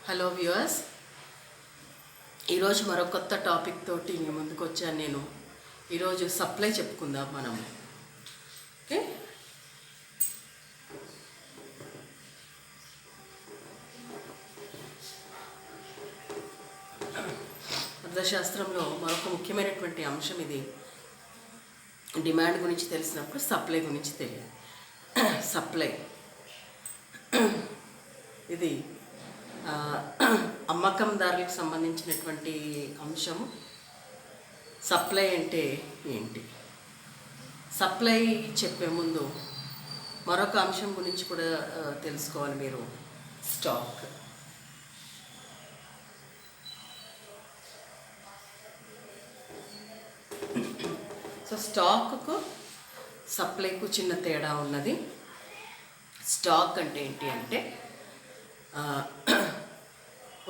Hello viewers, ఈరోజు మరో కొత్త టాపిక్ తోటి మీ ముందుకు వచ్చాను. నేను ఈరోజు సప్లై చెప్పుకుందాం మనం. ఓకే, అర్థశాస్త్రంలో మరొక ముఖ్యమైనటువంటి అంశం ఇది. డిమాండ్ గురించి తెలిసినప్పుడు సప్లై గురించి తెలియాలి. సప్లై ఇది అమ్మకందారులకు సంబంధించినటువంటి అంశము. సప్లై అంటే ఏంటి? సప్లై చెప్పే ముందు మరొక అంశం గురించి కూడా తెలుసుకోవాలి మీరు. స్టాక్. సో స్టాక్కు సప్లైకు చిన్న తేడా ఉన్నది. స్టాక్ అంటే ఏంటి అంటే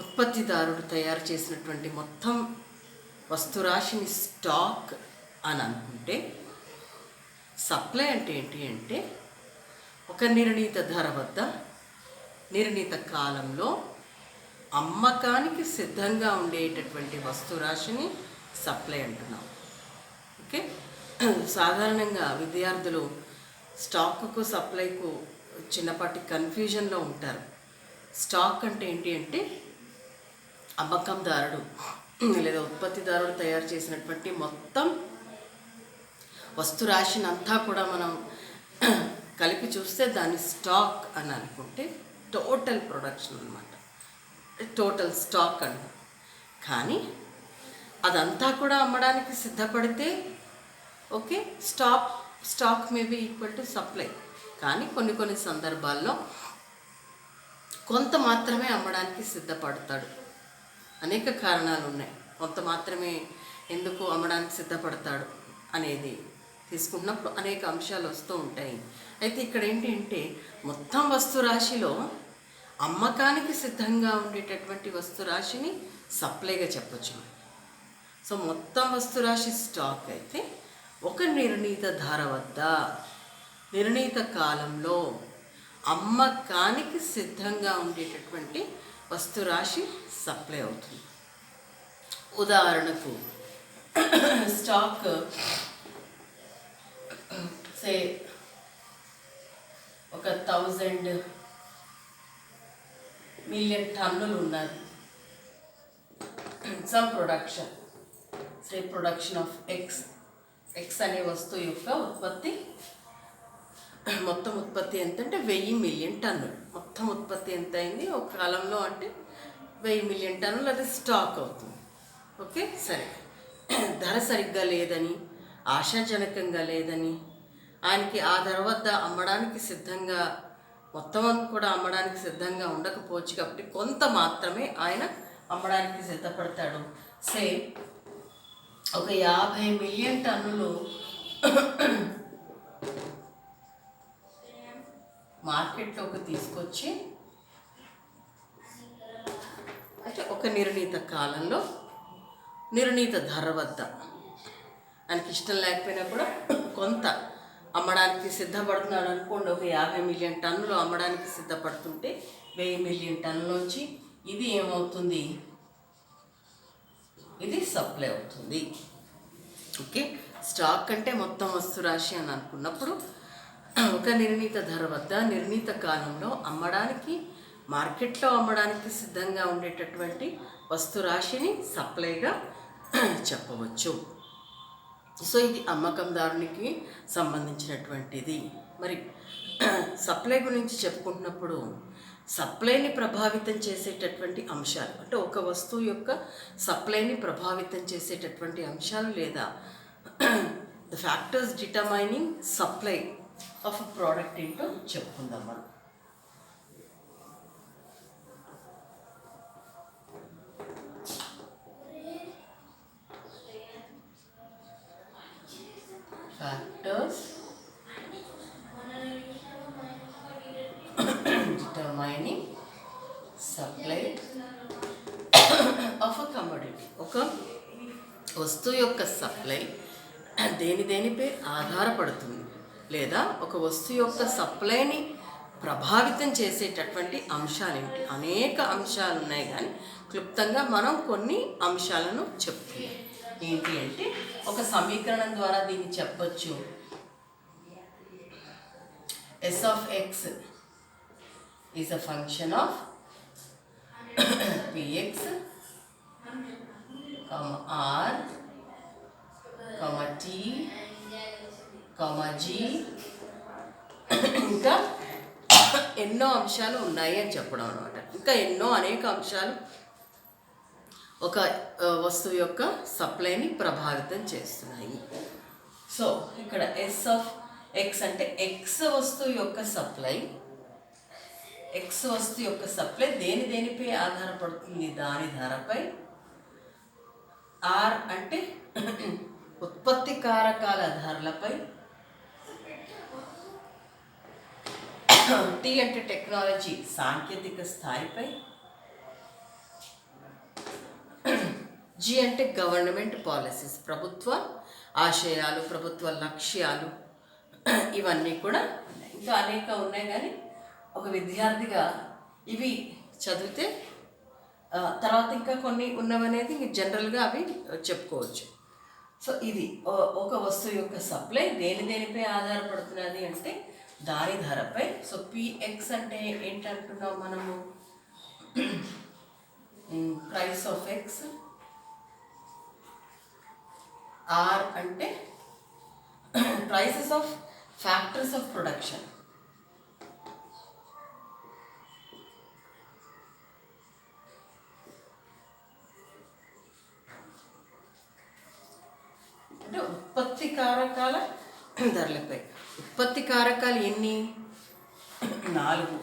ఉత్పత్తిదారుడు తయారు చేసినటువంటి మొత్తం వస్తురాశిని స్టాక్ అని అనుకుంటే, సప్లై అంటే ఏంటి అంటే ఒక నిర్ణీత ధర వద్ద నిర్ణీత కాలంలో అమ్మకానికి సిద్ధంగా ఉండేటటువంటి వస్తురాశిని సప్లై అంటున్నాం. ఓకే, సాధారణంగా విద్యార్థులు స్టాక్కు సప్లైకు చిన్నపాటి కన్ఫ్యూజన్లో ఉంటారు. స్టాక్ అంటే ఏంటి అంటే అమ్మకందారుడు లేదా ఉత్పత్తిదారుడు తయారు చేసినటువంటి మొత్తం వస్తురాశిని అంతా కూడా మనం కలిపి చూస్తే దాన్ని స్టాక్ అని అనుకుంటే టోటల్ ప్రొడక్షన్ అన్నమాట, టోటల్ స్టాక్ అంట. కానీ అదంతా కూడా అమ్మడానికి సిద్ధపడితే okay, stock may be equal to supply. కానీ కొన్ని సందర్భాల్లో కొంత మాత్రమే అమ్మడానికి సిద్ధపడతాడు. అనేక కారణాలు ఉన్నాయి. కొంత మాత్రమే ఎందుకు అమ్మడానికి సిద్ధపడతాడు అనేది తీసుకున్నప్పుడు అనేక అంశాలు వస్తూ ఉంటాయి. అయితే ఇక్కడ ఏంటి అంటే మొత్తం వస్తురాశిలో అమ్మకానికి సిద్ధంగా ఉండేటటువంటి వస్తురాశిని సప్లైగా చెప్పచ్చు. సో మొత్తం వస్తురాశి స్టాక్ అయితే ఒక నిర్ణీత ధర వద్ద నిర్ణీత కాలంలో అమ్మకానికి సిద్ధంగా ఉండేటటువంటి వస్తురాశి సప్లై అవుతుంది. ఉదాహరణకు స్టాక్ సే ఒక 1000 మిలియన్ టన్నులు ఉన్నారు. Some production, say production of X అనే వస్తువు యొక్క ఉత్పత్తి, మొత్తం ఉత్పత్తి ఎంత అంటే 1000 మిలియన్ టన్నులు. మొత్తం ఉత్పత్తి ఎంత అయింది ఒక కాలంలో అంటే 1000 మిలియన్ టన్నులు. అది స్టాక్ అవుతుంది. ఓకే, సరే, ధర సరిగ్గా లేదని, ఆశాజనకంగా లేదని, ఆయనకి ఆ ధర వద్ద అమ్మడానికి సిద్ధంగా మొత్తం కూడా అమ్మడానికి సిద్ధంగా ఉండకపోవచ్చు. కాబట్టి కొంత మాత్రమే ఆయన అమ్మడానికి సిద్ధపడతాడు. సే ఒక 50 మిలియన్ టన్నులు మార్కెట్లోకి తీసుకొచ్చి అంటే ఒక నిర్ణీత కాలంలో నిర్ణీత ధర వద్ద ఆయనకి ఇష్టం లేకపోయినా కూడా కొంత అమ్మడానికి సిద్ధపడుతున్నాడు అనుకోండి. ఒక 50 మిలియన్ టన్నులు అమ్మడానికి సిద్ధపడుతుంటే 1000 మిలియన్ టన్నులోంచి ఇది ఏమవుతుంది? ఇది సప్లై అవుతుంది. ఓకే, స్టాక్ అంటే మొత్తం వస్తురాశి అని అనుకున్నప్పుడు ఒక నిర్ణీత ధర వద్ద నిర్ణీత కాలంలో అమ్మడానికి, మార్కెట్లో అమ్మడానికి సిద్ధంగా ఉండేటటువంటి వస్తురాశిని సప్లైగా చెప్పవచ్చు. సో ఇది అమ్మకందారునికి సంబంధించినటువంటిది. మరి సప్లై గురించి చెప్పుకుంటున్నప్పుడు సప్లైని ప్రభావితం చేసేటటువంటి అంశాలు అంటే ఒక వస్తువు యొక్క సప్లైని ప్రభావితం చేసేటటువంటి అంశాలు లేదా the factors determining supply of product ఏంటో చెప్పుకుందాం మనం. Factors determining supply of a commodity. ఒక వస్తువు యొక్క సప్లై దేనిపై ఆధారపడుతుంది లేదా ఒక వస్తువు యొక్క సప్లైని ప్రభావితం చేసేటటువంటి అంశాలు ఏంటి? అనేక అంశాలు ఉన్నాయి, కానీ క్లుప్తంగా మనం కొన్ని అంశాలను చెప్తున్నాం. ఏంటి అంటే, ఒక సమీకరణం ద్వారా దీన్ని చెప్పొచ్చు. S of x is a function of px, r, t, g, ఇంకా ఎన్నో అంశాలు ఉన్నాయి అని చెప్పడం అనమాట. ఇంకా ఎన్నో అనేక అంశాలు ఒక వస్తువు యొక్క సప్లైని ప్రభావితం చేస్తున్నాయి. సో ఇక్కడ ఎస్ ఆఫ్ ఎక్స్ అంటే ఎక్స్ వస్తువు యొక్క సప్లై, ఎక్స్ వస్తువు యొక్క సప్లై దేనిపై ఆధారపడుతుంది? దాని ధరపై. ఆర్ అంటే ఉత్పత్తి కారకాల ధరలపై. టీ అంటే టెక్నాలజీ సాంకేతిక స్థాయిపై. జీ అంటే గవర్నమెంట్ పాలసీస్ ప్రభుత్వ ఆశయాలు, ప్రభుత్వ లక్ష్యాలు, ఇవన్నీ కూడా ఇంకా అనేక ఉన్నాయి. కానీ ఒక విద్యార్థిగా ఇవి చదివితే తర్వాత ఇంకా కొన్ని ఉన్నవనేది జనరల్గా అవి చెప్పుకోవచ్చు. సో ఇది ఒక వస్తువు యొక్క సప్లై దేనిపై ఆధారపడుతున్నది అంటే దాని ధరపై. సో పిఎక్స్ అంటే ఏంటంటున్నాం మనము? Price of X. ఆర్ అంటే prices of factors of production. అంటే ఉత్పత్తి కారకాల ధరలపై. ఉత్పత్తి కారకాలు ఎన్ని? 4.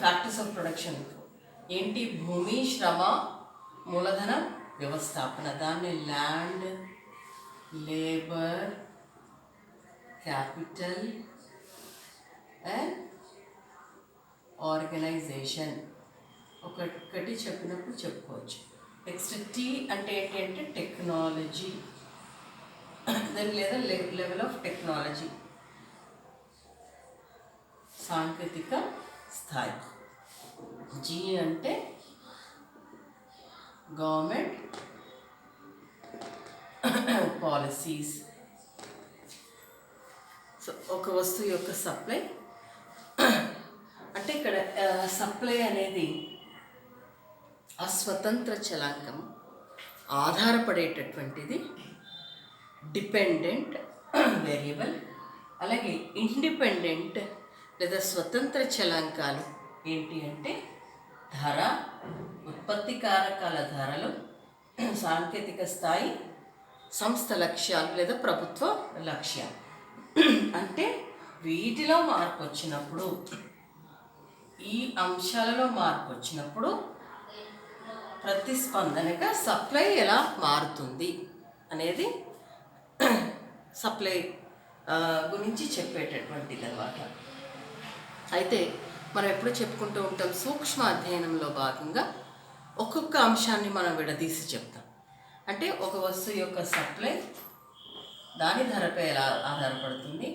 ఫ్యాక్టర్స్ ఆఫ్ ప్రొడక్షన్ ఏంటి? భూమి, శ్రమ, మూలధన, వ్యవస్థాపన. దాన్ని land, labour, capital and organisation ఒకటి చెప్పినప్పుడు చెప్పుకోవచ్చు. నెక్స్ట్ టీ అంటే ఏంటంటే టెక్నాలజీ, దాని లేదా లెవెల్ ఆఫ్ టెక్నాలజీ సాంకేతిక స్థాయి. జీ అంటే గవర్నమెంట్ పాలసీస్. సో ఒక వస్తువు యొక్క సప్లై అంటే ఇక్కడ సప్లై అనేది అస్వతంత్ర చలాంకం, ఆధారపడేటటువంటిది, డిపెండెంట్ వేరియబుల్. అలాగే ఇండిపెండెంట్ లేదా స్వతంత్ర చలాంకాలు ఏంటి అంటే ధర, ఉత్పత్తి కారకాల ధరలు, సాంకేతిక స్థాయి, సంస్థ లక్ష్యాలు లేదా ప్రభుత్వ లక్ష్యాలు. అంటే వీటిలో మార్పు వచ్చినప్పుడు, ఈ అంశాలలో మార్పు వచ్చినప్పుడు ప్రతిస్పందనగా సప్లై ఎలా మారుతుంది అనేది సప్లై గురించి చెప్పేటటువంటిది అన్నమాట. అయితే మనం ఎప్పుడు చెప్పుకుంటూ ఉంటాం, సూక్ష్మ అధ్యయనంలో భాగంగా ఒక్కొక్క అంశాన్ని మనం విడదీసి చెప్తాం. అంటే ఒక వస్తువు యొక్క సప్లై దాని ధరపై ఎలా ఆధారపడుతుంది,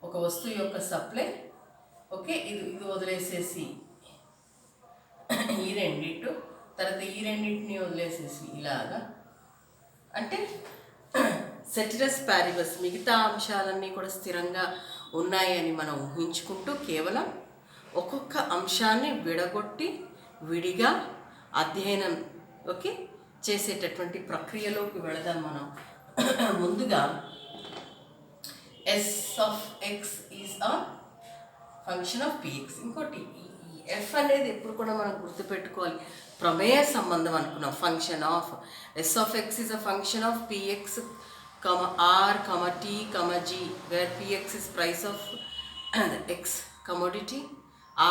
ఒక వస్తువు యొక్క సప్లై ఓకే ఇది వదిలేసేసి ఈ రెండిట్టు, తర్వాత ఈ రెండింటిని వదిలేసేసి ఇలాగా. అంటే సెటిరస్ పారిబస్ మిగతా అంశాలన్నీ కూడా స్థిరంగా ఉన్నాయని మనం ఊహించుకుంటూ కేవలం ఒక్కొక్క అంశాన్ని విడగొట్టి విడిగా అధ్యయనం ఓకే చేసేటటువంటి ప్రక్రియలోకి వెళదాం మనం. ముందుగా S of X is a function of PX. ఇంకోటి ఎఫ్ అనేది ఎప్పుడు కూడా మనం గుర్తుపెట్టుకోవాలి, ప్రమేయ సంబంధం అనుకున్నాం. Function of S of X is a function of PX R T G, where PX is price of X commodity,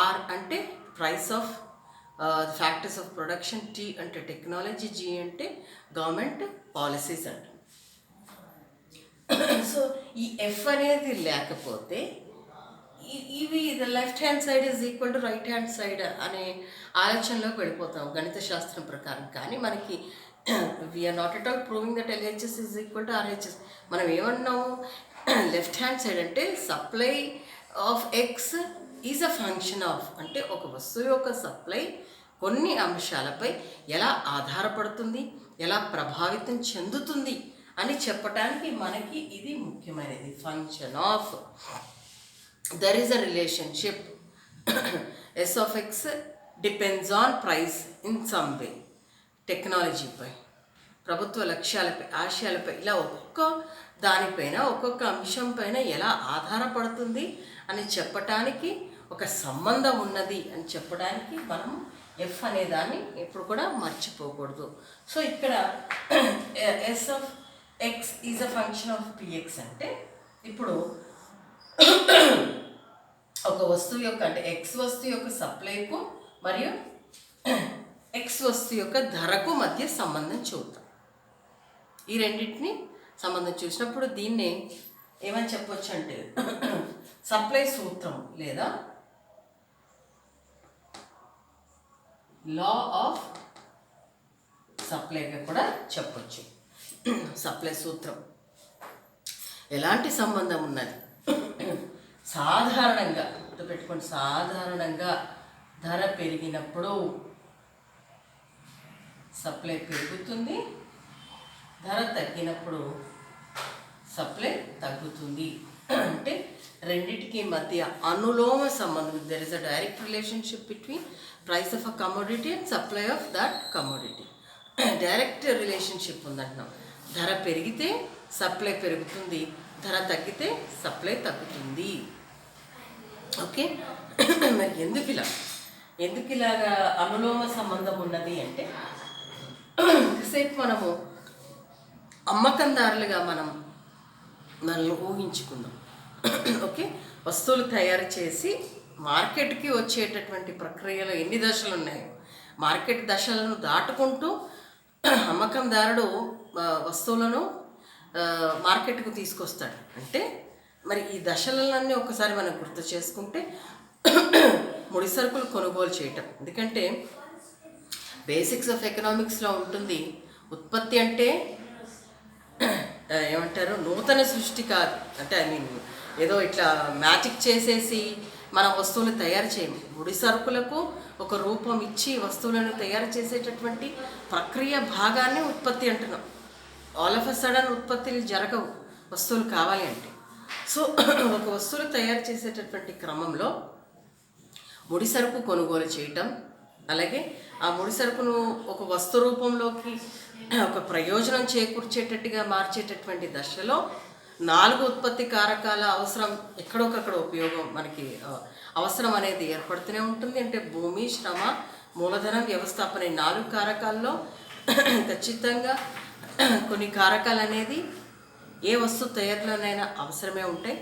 R అంటే price of factors of production, T అంటే టెక్నాలజీ, జీ అంటే గవర్నమెంట్ పాలసీస్ అంట. So ఈ F అనేది లేకపోతే ఇవి the left hand side is equal to right hand side అనే ఆలోచనలోకి వెళ్ళిపోతాం గణిత శాస్త్రం ప్రకారం. కానీ మనకి we are not at all proving that LHS is equal to RHS. మనం ఏమన్నాము, లెఫ్ట్ హ్యాండ్ సైడ్ అంటే supply of X is a function of, అంటే ఒక వస్తువు యొక్క సప్లై కొన్ని అంశాలపై ఎలా ఆధారపడుతుంది, ఎలా ప్రభావితం చెందుతుంది అని చెప్పడానికి మనకి ఇది ముఖ్యమైనది. Function of, there is a relationship, S of X depends on price in some way, టెక్నాలజీపై, ప్రభుత్వ లక్ష్యాలపై, ఆశయాలపై, ఇలా ఒక్కొక్క దానిపైన ఒక్కొక్క అంశం పైన ఎలా ఆధారపడుతుంది అని చెప్పటానికి, ఒక సంబంధం ఉన్నది అని చెప్పడానికి మనం ఎఫ్ అనే దాన్ని ఎప్పుడు కూడా మర్చిపోకూడదు. సో ఇక్కడ S of X is a function of PX అంటే, ఇప్పుడు ఒక వస్తువు యొక్క, అంటే ఎక్స్ వస్తువు యొక్క సప్లైకు మరియు ఎక్స్ వస్తువు యొక్క ధరకు మధ్య సంబంధం చూద్దాం. ఈ రెండింటిని సంబంధం చూసినప్పుడు దీన్ని ఏమని చెప్పొచ్చు అంటే సప్లై సూత్రం లేదా లా ఆఫ్ సప్లైగా కూడా చెప్పొచ్చు. సప్లై సూత్రం ఎలాంటి సంబంధం ఉన్నది, సాధారణంగా గుర్తుపెట్టుకోండి, సాధారణంగా ధర పెరిగినప్పుడు సప్లై పెరుగుతుంది, ధర తగ్గినప్పుడు సప్లై తగ్గుతుంది. అంటే రెండిటికి మధ్య అనులోమ సంబంధం, there is a direct relationship between price of a commodity and supply of that commodity. Direct relationship ఉందంటున్నాం. ధర పెరిగితే సప్లై పెరుగుతుంది, ధర తగ్గితే సప్లై తగ్గుతుంది. ఓకే, మరి ఎందుకు ఇలాగా అనులోమ సంబంధం ఉన్నది అంటే, సేపు మనము అమ్మకందారులుగా మనల్ని ఊహించుకుందాం. ఓకే, వస్తువులు తయారు చేసి మార్కెట్కి వచ్చేటటువంటి ప్రక్రియలో ఎన్ని దశలు ఉన్నాయో, మార్కెట్ దశలను దాటుకుంటూ అమ్మకందారుడు వస్తువులను మార్కెట్కు తీసుకొస్తాడు. అంటే మరి ఈ దశలన్నీ ఒకసారి మనం గుర్తు చేసుకుంటే, ముడి సరుకులు కొనుగోలు చేయటం, ఎందుకంటే బేసిక్స్ ఆఫ్ ఎకనామిక్స్లో ఉంటుంది, ఉత్పత్తి అంటే ఏమంటారు, నూతన సృష్టి కాదు. అంటే ఏదో ఇట్లా మ్యాజిక్ చేసేసి మనం వస్తువులు తయారు చేయము. ముడి సరుకులకు ఒక రూపం ఇచ్చి వస్తువులను తయారు చేసేటటువంటి ప్రక్రియ భాగాన్ని ఉత్పత్తి అంటున్నాం. ఆల్ ఆఫ్ అ సడన్ ఉత్పత్తులు జరగవు వస్తువులు కావాలి అంటే. సో ఒక వస్తువులు తయారు చేసేటటువంటి క్రమంలో ముడి సరుకు కొనుగోలు చేయటం, అలాగే ఆ ముడి సరుకును ఒక వస్తు రూపంలోకి ఒక ప్రయోజనం చేకూర్చేటట్టుగా మార్చేటటువంటి దశలో 4 ఉత్పత్తి కారకాల అవసరం, ఎక్కడొకక్కడ ఉపయోగం మనకి అవసరం అనేది ఏర్పడుతూనే ఉంటుంది. అంటే భూమి, శ్రమ, మూలధనం, వ్యవస్థాపన, 4 కారకాల్లో ఖచ్చితంగా కొన్ని కారకాలు అనేది ఏ వస్తువు తయారులోనైనా అవసరమే ఉంటాయి.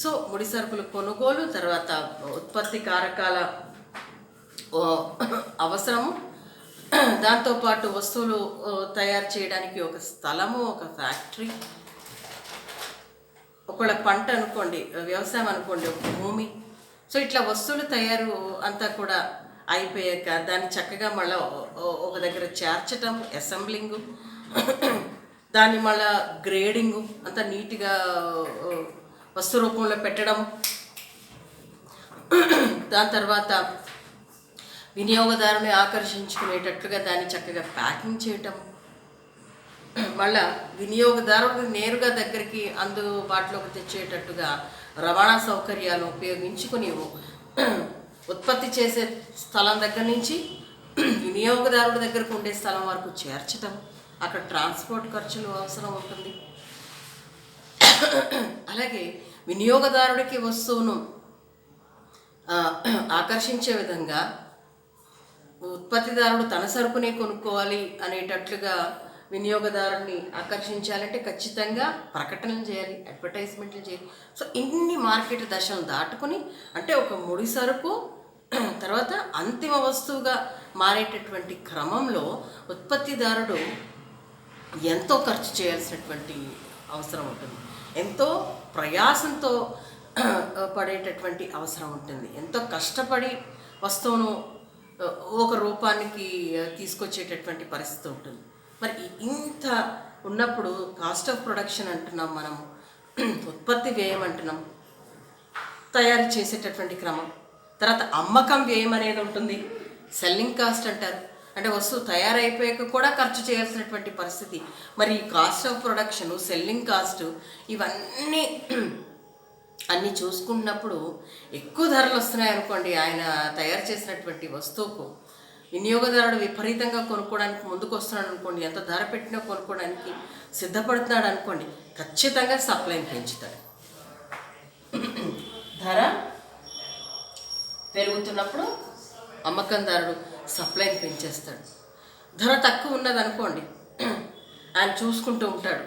సో ముడి సరుకులు కొనుగోలు, తర్వాత ఉత్పత్తి కారకాల అవసరము, దాంతోపాటు వస్తువులు తయారు చేయడానికి ఒక స్థలము, ఒక ఫ్యాక్టరీ, ఒకవేళ పంట అనుకోండి, వ్యవసాయం అనుకోండి, ఒక భూమి. సో ఇట్లా వస్తువులు తయారు అంతా కూడా అయిపోయాక దాన్ని చక్కగా మళ్ళీ ఒక దగ్గర చేర్చటం, అసెంబ్లింగు, దాన్ని మళ్ళీ గ్రేడింగు, అంతా నీట్గా వస్తు రూపంలో పెట్టడం, దాని తర్వాత వినియోగదారుని ఆకర్షించుకునేటట్లుగా దాన్ని చక్కగా ప్యాకింగ్ చేయటం, మళ్ళా వినియోగదారుడు నేరుగా దగ్గరికి అందుబాటులోకి తెచ్చేటట్టుగా రవాణా సౌకర్యాలు ఉపయోగించుకుని ఉత్పత్తి చేసే స్థలం దగ్గర నుంచి వినియోగదారుడి దగ్గరకు ఉండే స్థలం వరకు చేర్చటం, అక్కడ ట్రాన్స్పోర్ట్ ఖర్చులు అవసరం ఉంటుంది. అలాగే వినియోగదారుడికి వస్తువును ఆకర్షించే విధంగా ఉత్పత్తిదారుడు తన సరుకునే కొనుక్కోవాలి అనేటట్లుగా వినియోగదారుని ఆకర్షించాలంటే ఖచ్చితంగా ప్రకటనలు చేయాలి, అడ్వర్టైజ్మెంట్లు చేయాలి. సో ఇన్ని మార్కెట్ దశలను దాటుకుని, అంటే ఒక ముడి సరుకు తర్వాత అంతిమ వస్తువుగా మారేటటువంటి క్రమంలో ఉత్పత్తిదారుడు ఎంతో ఖర్చు చేయాల్సినటువంటి అవసరం ఉంటుంది, ఎంతో ప్రయాసంతో పడేటటువంటి అవసరం ఉంటుంది, ఎంతో కష్టపడి వస్తువును ఒక రూపానికి తీసుకొచ్చేటటువంటి పరిస్థితి ఉంటుంది. మరి ఇంత ఉన్నప్పుడు కాస్ట్ ఆఫ్ ప్రొడక్షన్ అంటున్నాం, మనం ఉత్పత్తి వ్యయం అంటున్నాం. తయారు చేసేటటువంటి క్రమం. తర్వాత అమ్మకం వ్యయం అనేది ఉంటుంది, సెల్లింగ్ కాస్ట్ అంటారు. అంటే వస్తువు తయారైపోయాక కూడా ఖర్చు చేయాల్సినటువంటి పరిస్థితి. మరి ఈ cost of production, selling cost ఇవన్నీ అన్నీ చూసుకున్నప్పుడు ఎక్కువ ధరలు వస్తున్నాయి అనుకోండి ఆయన తయారు చేసినటువంటి వస్తువుకు, వినియోగదారుడు విపరీతంగా కొనుక్కోవడానికి ముందుకు వస్తున్నాడు అనుకోండి, ఎంత ధర పెట్టినా కొనుక్కోవడానికి సిద్ధపడుతున్నాడు అనుకోండి, ఖచ్చితంగా సప్లైని పెంచుతాడు. ధర పెరుగుతున్నప్పుడు అమ్మకందారుడు సప్లైని పెంచేస్తాడు. ధర తక్కువ ఉన్నదనుకోండి, ఆయన చూసుకుంటూ ఉంటాడు.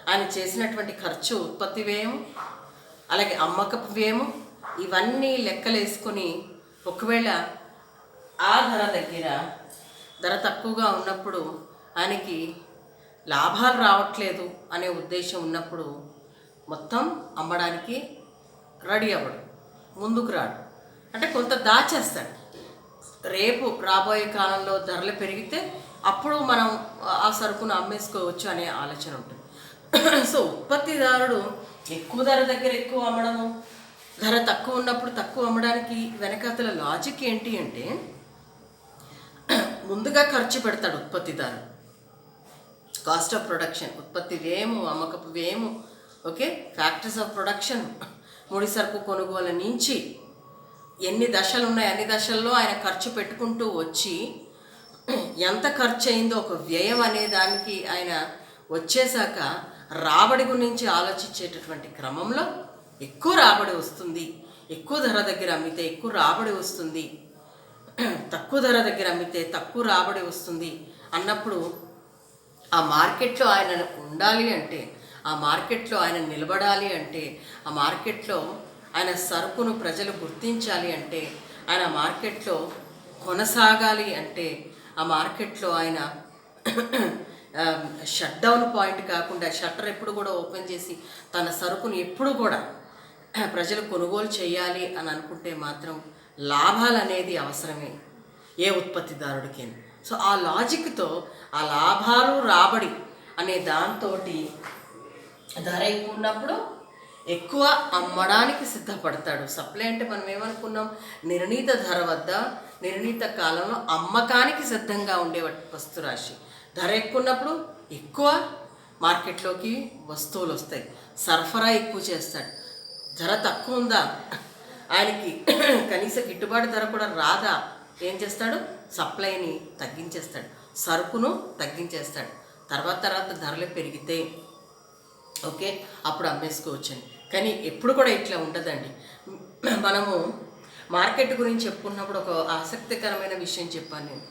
ఆయన చేసినటువంటి ఖర్చు, ఉత్పత్తి వ్యయం, అలాగే అమ్మకపు వ్యయము ఇవన్నీ లెక్కలేసుకొని ఒకవేళ ఆ ధర తక్కువగా ఉన్నప్పుడు ఆయనకి లాభాలు రావట్లేదు అనే ఉద్దేశం ఉన్నప్పుడు మొత్తం అమ్మడానికి రెడీ అవ్వడు, ముందుకు రాడు. అంటే కొంత దాచేస్తాడు. రేపు రాబోయే కాలంలో ధరలు పెరిగితే అప్పుడు మనం ఆ సరుకును అమ్మేసుకోవచ్చు అనే ఆలోచన ఉంటుంది. సో ఉత్పత్తిదారుడు ఎక్కువ ధర దగ్గర ఎక్కువ అమ్మడము, ధర తక్కువ ఉన్నప్పుడు తక్కువ అమ్మడానికి వెనకాతల లాజిక్ ఏంటి అంటే, ముందుగా ఖర్చు పెడతాడు ఉత్పత్తిదారుడు. కాస్ట్ ఆఫ్ ప్రొడక్షన్, ఉత్పత్తి వ్యయము, అమ్మకపు వ్యయము, ఓకే, ఫ్యాక్టరీస్ ఆఫ్ ప్రొడక్షన్, ముడి సరుకు కొనుగోలు నుంచి ఎన్ని దశలు ఉన్నాయి అన్ని దశల్లో ఆయన ఖర్చు పెట్టుకుంటూ వచ్చి ఎంత ఖర్చు అయిందో ఒక వ్యయం అనే దానికి ఆయన వచ్చేసాక రాబడి గురించి ఆలోచించేటటువంటి క్రమంలో ఎక్కువ రాబడి వస్తుంది, ఎక్కువ ధర దగ్గర అమ్మితే ఎక్కువ రాబడి వస్తుంది, తక్కువ ధర దగ్గర అమ్మితే తక్కువ రాబడి వస్తుంది అన్నప్పుడు ఆ మార్కెట్లో ఆయన ఉండాలి అంటే, ఆ మార్కెట్లో ఆయన నిలబడాలి అంటే, ఆ మార్కెట్లో ఆయన సరుకును ప్రజలు గుర్తించాలి అంటే, ఆయన మార్కెట్లో కొనసాగాలి అంటే, ఆ మార్కెట్లో ఆయన షట్ డౌన్ పాయింట్ కాకుండా షట్టర్ ఎప్పుడు కూడా ఓపెన్ చేసి తన సరుకును ఎప్పుడు కూడా ప్రజలు కొనుగోలు చేయాలి అని అనుకుంటే మాత్రం లాభాలు అనేది అవసరమే ఏ ఉత్పత్తిదారుడికి. సో ఆ లాజిక్తో ఆ లాభాలు రాబడి అనే దాంతో ధర ఎక్కువ ఉన్నప్పుడు ఎక్కువ అమ్మడానికి సిద్ధపడతాడు. సప్లై అంటే మనం ఏమనుకున్నాం, నిర్ణీత ధర వద్ద నిర్ణీత కాలంలో అమ్మకానికి సిద్ధంగా ఉండే వస్తురాశి. ధర ఎక్కువ ఉన్నప్పుడు ఎక్కువ మార్కెట్లోకి వస్తువులు వస్తాయి, సరఫరా ఎక్కువ చేస్తాడు. ధర తక్కువ ఉందా, ఆయనకి కనీస గిట్టుబాటు ధర కూడా రాదా, ఏం చేస్తాడు, సప్లైని తగ్గించేస్తాడు, సరుకును తగ్గించేస్తాడు. తర్వాత ధరలు పెరిగితే ఓకే అప్పుడు అమ్మేసుకోవచ్చండి. కానీ ఎప్పుడు కూడా ఇట్లా ఉండదండి. మనము మార్కెట్ గురించి చెప్పుకున్నప్పుడు ఒక ఆసక్తికరమైన విషయం చెప్పాను నేను.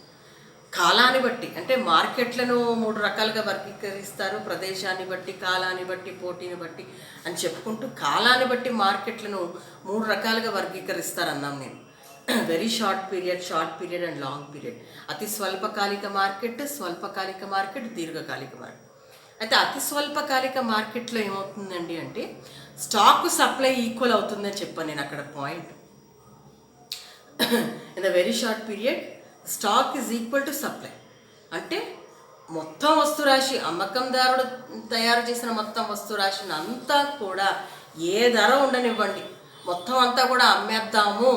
కాలాన్ని బట్టి, అంటే మార్కెట్లను 3 రకాలుగా వర్గీకరిస్తారు, ప్రదేశాన్ని బట్టి, కాలాన్ని బట్టి, పోటీని బట్టి అని చెప్పుకుంటూ కాలాన్ని బట్టి మార్కెట్లను 3 రకాలుగా వర్గీకరిస్తారు అన్నాం నేను. Very short period and long period. అతి స్వల్పకాలిక మార్కెట్, స్వల్పకాలిక మార్కెట్, దీర్ఘకాలిక మార్కెట్. అయితే అతి స్వల్పకాలిక మార్కెట్లో ఏమవుతుందండి అంటే స్టాక్ సప్లై ఈక్వల్ అవుతుందని చెప్పాను నేను అక్కడ point. In the very short period stock is equal to supply. అంటే మొత్తం వస్తురాశి, అమ్మకందారుడు తయారు చేసిన మొత్తం వస్తురాశిని అంతా కూడా ఏ ధర ఉండనివ్వండి, మొత్తం అంతా కూడా అమ్మేద్దాము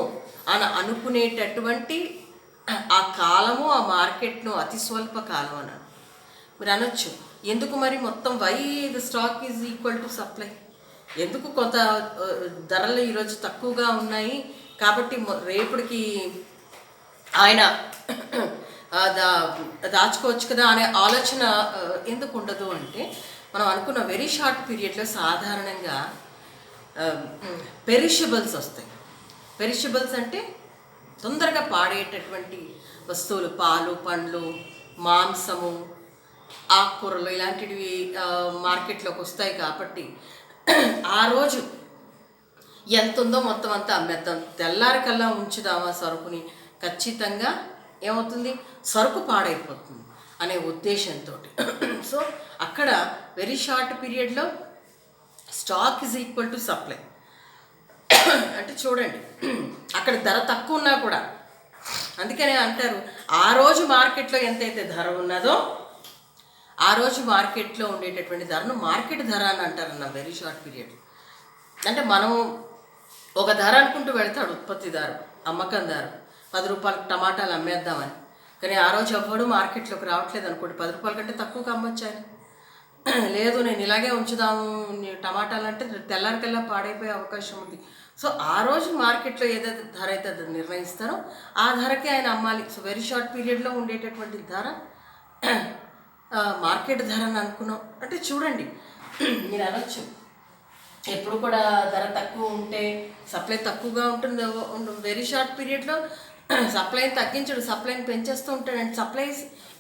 అని అనుకునేటటువంటి ఆ కాలము, ఆ మార్కెట్ను అతి స్వల్ప కాలం అన్నాడు. మీరు అనొచ్చు, ఎందుకు మరి మొత్తం why the stock is equal to supply, ఎందుకు కొంత ధరలు ఈరోజు తక్కువగా ఉన్నాయి కాబట్టి రేపటికి ఆయన దాచుకోవచ్చు కదా అనే ఆలోచన ఎందుకు ఉండదు అంటే, మనం అనుకున్న వెరీ షార్ట్ పీరియడ్లో సాధారణంగా పెరిషబుల్స్ వస్తాయి. పెరిషబుల్స్ అంటే తొందరగా పాడేటటువంటి వస్తువులు, పాలు, పండ్లు, మాంసము, ఆకుకూరలు ఇలాంటివి మార్కెట్లోకి వస్తాయి. కాబట్టి ఆ రోజు ఎంత ఉందో మొత్తం అంతా అమ్మేద్దాం, తెల్లారికల్లా ఉంచుదామా సరుకుని, ఖచ్చితంగా ఏమవుతుంది, సరుకు పాడైపోతుంది అనే ఉద్దేశంతో. సో అక్కడ వెరీ షార్ట్ పీరియడ్లో stock is equal to supply. అంటే చూడండి, అక్కడ ధర తక్కువ ఉన్నా కూడా, అందుకనే అంటారు ఆ రోజు మార్కెట్లో ఎంతైతే ధర ఉన్నదో ఆ రోజు మార్కెట్లో ఉండేటటువంటి ధరను మార్కెట్ ధర అని అంటారన్న వెరీ షార్ట్ పీరియడ్. అంటే మనం ఒక ధర అనుకుంటూ వెళ్తాడు ఉత్పత్తిదారు, అమ్మకందారు, 10 రూపాయలకు టమాటాలు అమ్మేద్దామని. కానీ ఆ రోజు ఎవ్వడు మార్కెట్లోకి రావట్లేదు అనుకోండి, 10 రూపాయల కంటే తక్కువకి అమ్మొచ్చు ఆయన. లేదు నేను ఇలాగే ఉంచుదాము టమాటాలు అంటే తెల్లారికల్లా పాడైపోయే అవకాశం ఉంది. సో ఆ రోజు మార్కెట్లో ఏదైతే ధర అయితే అది నిర్ణయిస్తారో ఆ ధరకే ఆయన అమ్మాలి. సో వెరీ షార్ట్ పీరియడ్లో ఉండేటటువంటి ధర మార్కెట్ ధర అని అనుకున్నాం అంటే చూడండి, మీరు అనొచ్చు ఎప్పుడు కూడా ధర తక్కువ ఉంటే సప్లై తక్కువగా ఉంటుంది. వెరీ షార్ట్ పీరియడ్లో సప్లైని తగ్గించడు, సప్లైని పెంచేస్తూ ఉంటాడు. And supply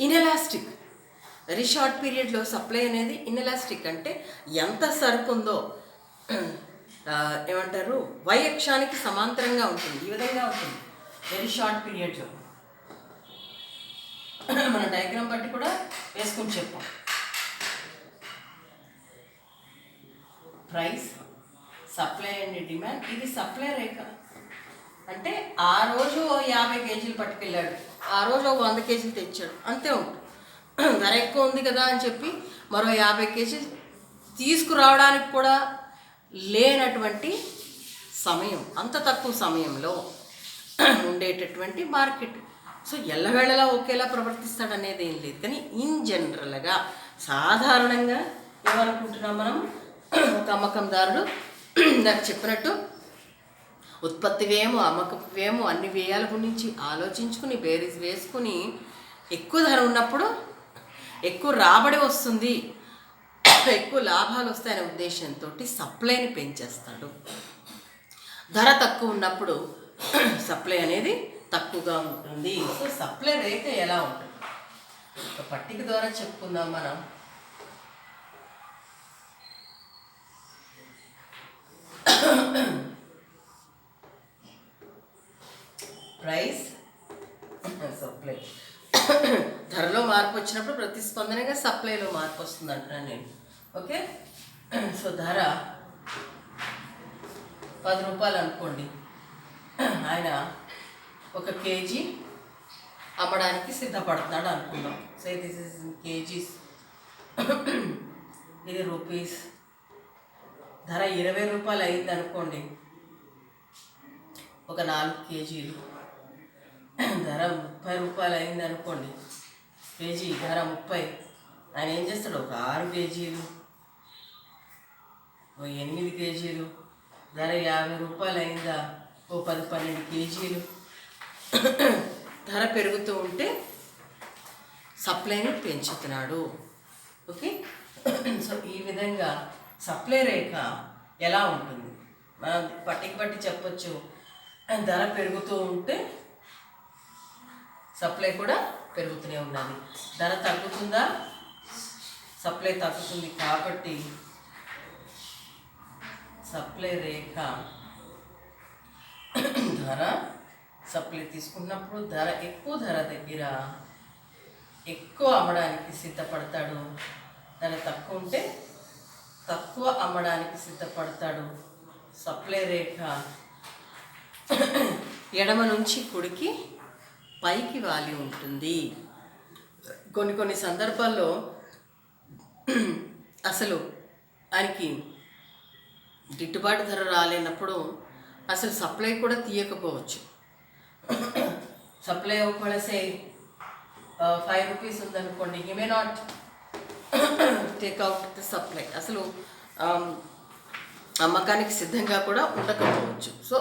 inelastic. Very short పీరియడ్లో సప్లై అనేది ఇన్ఎలాస్టిక్ అంటే ఎంత సరుకు ఉందో ఏమంటారు వై అక్షానికి సమాంతరంగా ఉంటుంది, ఈ విధంగా ఉంటుంది వెరీ షార్ట్ పీరియడ్లో. మన డయాగ్రామ్ బట్టి కూడా వేసుకొని చెప్పాం. Price, supply and demand. ఇది సప్లై రేఖ అంటే ఆ రోజు 50 కేజీలు పట్టుకెళ్ళాడు, ఆ రోజు 100 కేజీలు తెచ్చాడు, అంతే ఉంటుంది. ధర ఎక్కువ ఉంది కదా అని చెప్పి మరో 50 కేజీలు తీసుకురావడానికి కూడా లేనటువంటి సమయం, అంత తక్కువ సమయంలో ఉండేటటువంటి మార్కెట్. సో ఎల్లవేళలా ఒకేలా ప్రవర్తిస్తాడు అనేది ఏం లేదు. కానీ ఇన్ జనరల్గా సాధారణంగా ఏమనుకుంటున్నాం మనం, ఒక అమ్మకందారుడు నాకు చెప్పినట్టు ఉత్పత్తి వ్యయము, అమ్మకపు వ్యయము అన్ని వ్యయాల గురించి ఆలోచించుకుని బేరీస్ వేసుకుని ఎక్కువ ధర ఉన్నప్పుడు ఎక్కువ రాబడి వస్తుంది, ఎక్కువ లాభాలు వస్తాయనే ఉద్దేశంతో సప్లైని పెంచేస్తాడు. ధర తక్కువ ఉన్నప్పుడు సప్లై అనేది తక్కువగా ఉంటుంది. సో సప్లై రేట్ ఎలా ఉంటుంది ఒక పట్టిక ద్వారా చెప్పుకుందాం మనం. Price, supply. ధరలో మార్పు వచ్చినప్పుడు ప్రతిస్పందనగా సప్లైలో మార్పు వస్తుంది అంటున్నాను నేను. ఓకే, సో ధర 10 రూపాయలు అనుకోండి, ఆయన 1 కేజీ అమ్మడానికి సిద్ధపడుతున్నాడు అనుకుందాం. So this is in kgs, ఇది రూపీస్. ధర 20 రూపాయలు అయింది అనుకోండి, ఒక 4 కేజీలు. ధర 30 రూపాయలు అయింది అనుకోండి, కేజీ ధర 30, ఆయన ఏం చేస్తాడు, ఒక 6 కేజీలు, ఓ 8 కేజీలు. ధర 50 రూపాయలు అయిందా, ఓ 10-12 కేజీలు. ధర పెరుగుతూ ఉంటే సప్లైని పెంచుతున్నాడు. ఓకే, సో ఈ విధంగా సప్లై రేఖ ఎలా ఉంటుంది మనం పట్టికి బట్టి చెప్పొచ్చు. ధర పెరుగుతూ ఉంటే సప్లై కూడా పెరుగుతూనే ఉన్నది. ధర తగ్గుతుందా, సప్లై తగ్గుతుంది. కాబట్టి సప్లై రేఖ ధర సప్లై తీసుకున్నప్పుడు ధర ఎక్కువ ధర దగ్గర ఎక్కువ అమ్మడానికి సిద్ధపడతాడు, ధర తక్కువ ఉంటే తక్కువ అమ్మడానికి సిద్ధపడతాడు. సప్లై రేఖ ఎడమ నుంచి కుడికి పైకి వాలి ఉంటుంది. కొన్ని సందర్భాల్లో అసలు ఆయనకి గిట్టుబాటు ధర రాలేనప్పుడు అసలు సప్లై కూడా తీయకపోవచ్చు. సప్లై ఒకవేళ సే 5 రూపీస్ ఉందనుకోండి, he may not takeout the supply. అసలు అమ్మకానికి సిద్ధంగా కూడా ఉండకపోవచ్చు. సో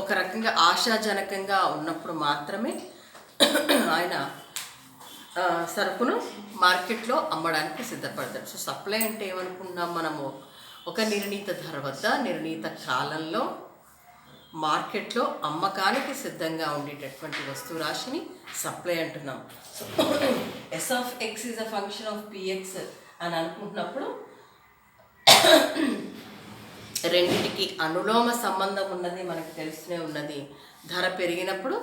ఒక రకంగా ఆశాజనకంగా ఉన్నప్పుడు మాత్రమే ఆయన సరుకును మార్కెట్లో అమ్మడానికి సిద్ధపడతాడు. సో సప్లై అంటే ఏమనుకుంటున్నాం మనము, ఒక నిర్ణీత ధర వద్ద నిర్ణీత కాలంలో మార్కెట్లో అమ్మకానికి సిద్ధంగా ఉండేటటువంటి వస్తువు రాశిని సప్లై అంటున్నాం. So S of X is a function of PX అని అనుకుంటున్నప్పుడు రెండింటికి అనులోమ సంబంధం ఉన్నది మనకు తెలుస్తూనే ఉన్నది. ధర పెరిగినప్పుడు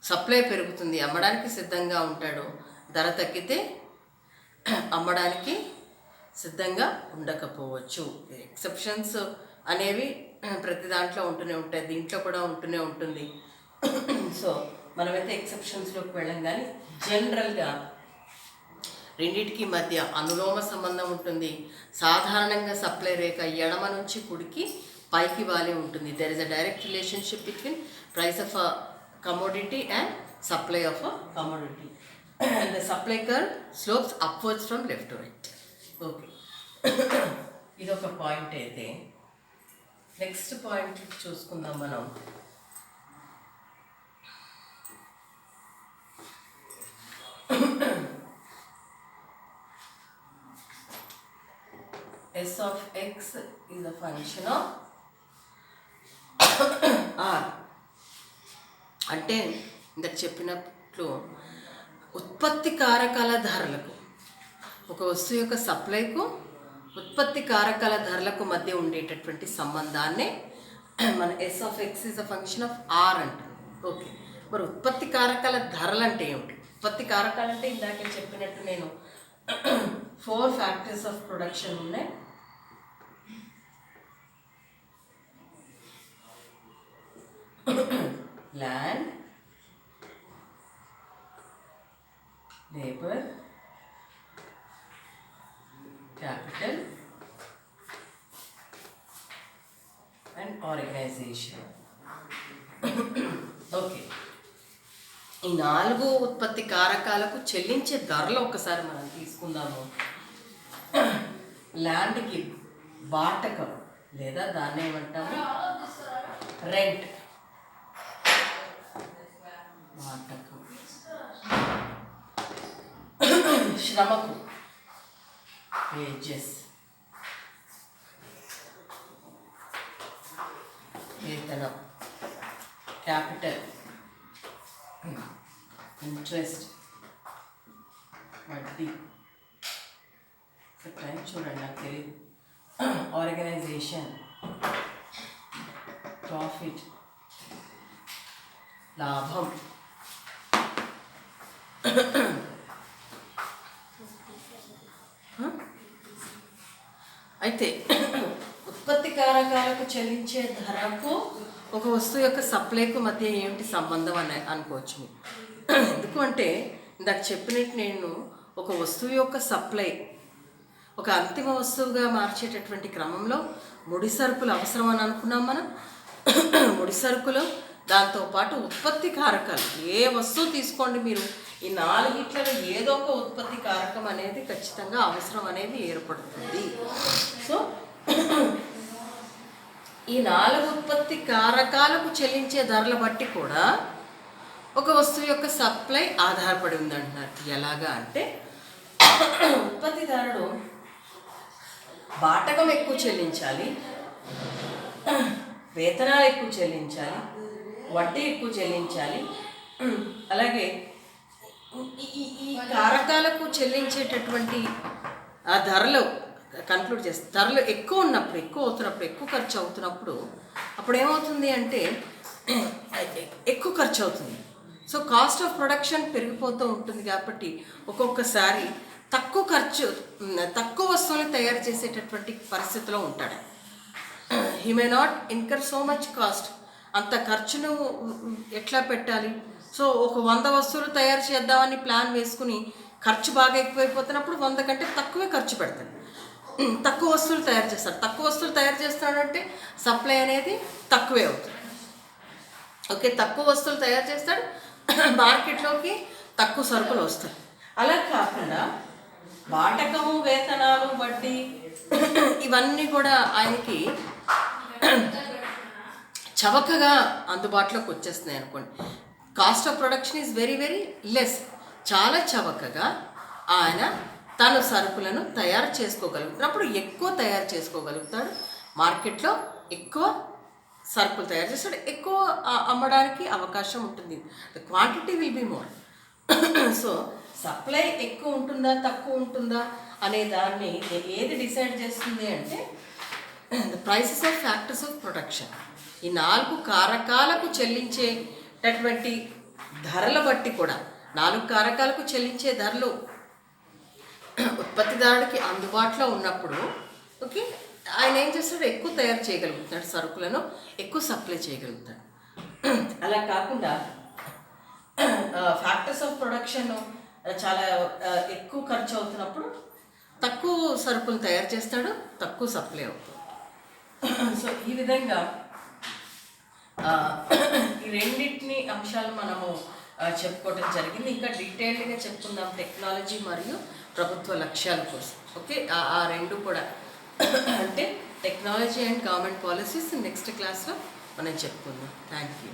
సప్లై పెరుగుతుంది, అమ్మడానికి సిద్ధంగా ఉంటాడు. ధర తగ్గితే అమ్మడానికి సిద్ధంగా ఉండకపోవచ్చు. ఎక్సెప్షన్స్ అనేవి ప్రతి దాంట్లో ఉంటూనే ఉంటాయి, దీంట్లో కూడా ఉంటూనే ఉంటుంది. సో మనమైతే ఎక్సెప్షన్స్లోకి వెళ్ళాం, కానీ జనరల్గా రెండింటికి మధ్య అనులోమ సంబంధం ఉంటుంది. సాధారణంగా సప్లై రేఖ ఎడమ నుంచి కుడికి పైకి వాలే ఉంటుంది. There is a direct relationship between price of a commodity and supply of a commodity. And the supply curve slopes upwards from left to right. Okay, ఇదొక పాయింట్. అయితే నెక్స్ట్ పాయింట్ చూసుకుందాం మనం. S of x is a function of R. అంటే ఇందాక చెప్పినట్లు ఉత్పత్తి కారకాల ధరలకు, ఒక వస్తువు యొక్క సప్లైకు ఉత్పత్తి కారకాల ధరలకు మధ్య ఉండేటటువంటి సంబంధాన్ని మన S of X is a function of R అంటారు. ఓకే, మరి ఉత్పత్తి కారకాల ధరలు అంటే ఏమిటి? ఉత్పత్తి కారకాలు అంటే ఇందాక చెప్పినట్టు నేను 4 ఫ్యాక్టర్స్ ఆఫ్ ప్రొడక్షన్ ఉన్నాయి. Land, labour, capital and organization. Okay, ఈ 4 ఉత్పత్తి కారకాలకు చెల్లించే ధరలు ఒకసారి మనం తీసుకుందాము. ల్యాండ్కి బాటకం లేదా దాన్ని ఏమంటాము రెంట్. బాటకం. శ్రమకు వేజెస్, వేతనం. క్యాపిటల్, ఇంట్రెస్ట్, వడ్డీ. టైం చూడండి, నాకు తెలియదు. ఆర్గనైజేషన్, ప్రాఫిట్, లాభం. అయితే ఉత్పత్తి కారకాలకు చెల్లించే ధరకు ఒక వస్తువు యొక్క సప్లైకు మధ్య ఏమిటి సంబంధం అని అనుకోవచ్చు. ఎందుకు అంటే ఇందాక చెప్పినట్టు నేను ఒక వస్తువు యొక్క సప్లై ఒక అంతిమ వస్తువుగా మార్చేటటువంటి క్రమంలో ముడి సరుకులు అవసరం అని అనుకున్నాం మనం. ముడి సరుకులు, దాంతోపాటు ఉత్పత్తి కారకాలు. ఏ వస్తువు తీసుకోండి మీరు, ఈ 4 ఏదో ఒక ఉత్పత్తి కారకం అనేది ఖచ్చితంగా అవసరం అనేది ఏర్పడుతుంది. సో ఈ 4 ఉత్పత్తి కారకాలకు చెల్లించే ధరల బట్టి కూడా ఒక వస్తువు యొక్క సప్లై ఆధారపడి ఉందంటున్నారు. ఎలాగా అంటే ఉత్పత్తిదారుడు బాటకం ఎక్కువ చెల్లించాలి, వేతనాలు ఎక్కువ చెల్లించాలి, వడ్డీ ఎక్కువ చెల్లించాలి. అలాగే ఈ కారకాలకు చెల్లించేటటువంటి ఆ ధరలు కన్క్లూడ్ చేస్తే ధరలు ఎక్కువ ఉన్నప్పుడు, ఎక్కువ అవుతున్నప్పుడు, ఎక్కువ ఖర్చు అవుతున్నప్పుడు అప్పుడు ఏమవుతుంది అంటే ఎక్కువ ఖర్చు అవుతుంది. సో కాస్ట్ ఆఫ్ ప్రొడక్షన్ పెరిగిపోతూ ఉంటుంది. కాబట్టి ఒక్కొక్కసారి తక్కువ వస్తువులను తయారు చేసేటటువంటి పరిస్థితిలో ఉంటాడు. He may not incur so much cost. అంత ఖర్చును ఎట్లా పెట్టాలి? సో ఒక 100 వస్తువులు తయారు చేద్దామని ప్లాన్ వేసుకుని ఖర్చు బాగా ఎక్కువైపోతున్నప్పుడు 100 కంటే తక్కువే ఖర్చు పెడతాడు. తక్కువ వస్తువులు తయారు చేస్తాడు. తక్కువ వస్తువులు తయారు చేస్తాడంటే సప్లై అనేది తక్కువే అవుతుంది. ఓకే, తక్కువ వస్తువులు తయారు చేస్తాడు, మార్కెట్లోకి తక్కువ సరుకులు వస్తాయి. అలా కాకుండా బాటకము, వేతనాలు, వడ్డీ ఇవన్నీ కూడా ఆయనకి చవకగా అందుబాటులోకి వచ్చేస్తున్నాయి అనుకోండి. Cost of production is very very less. చాలా చవకగా ఆయన తన సరుకులను తయారు చేసుకోగలుగుతున్నప్పుడు ఎక్కువ తయారు చేసుకోగలుగుతాడు. మార్కెట్లో ఎక్కువ సరుకులు తయారు చేస్తాడు, ఎక్కువ అమ్మడానికి అవకాశం ఉంటుంది. The quantity will be more. So supply ఎక్కువ ఉంటుందా తక్కువ ఉంటుందా అనే దాన్ని ఏది డిసైడ్ చేస్తుంది అంటే the prices of factors of production. ఈ 4 కారకాలకు చెల్లించేటటువంటి ధరల బట్టి కూడా 4 కారకాలకు చెల్లించే ధరలు ఉత్పత్తిదారుడికి అందుబాటులో ఉన్నప్పుడు ఓకే ఆయన ఏం చేస్తాడు, ఎక్కువ తయారు చేయగలుగుతాడు, సరుకులను ఎక్కువ సప్లై చేయగలుగుతాడు. అలా కాకుండా ఫ్యాక్టర్స్ ఆఫ్ ప్రొడక్షన్ చాలా ఎక్కువ ఖర్చు అవుతున్నప్పుడు తక్కువ సరుకులు తయారు చేస్తాడు, తక్కువ సప్లై అవుతుంది. సో ఈ విధంగా ఆ, ఈ రెండింటిని అంశాలు మనము చెప్పుకోవటం జరిగింది. ఇంకా డీటెయిల్డ్గా చెప్పుకుందాం టెక్నాలజీ మరియు ప్రభుత్వ లక్ష్యాల కోసం. ఓకే, ఆ రెండు కూడా అంటే technology and government policies next క్లాస్లో మనం చెప్పుకుందాం. Thank you.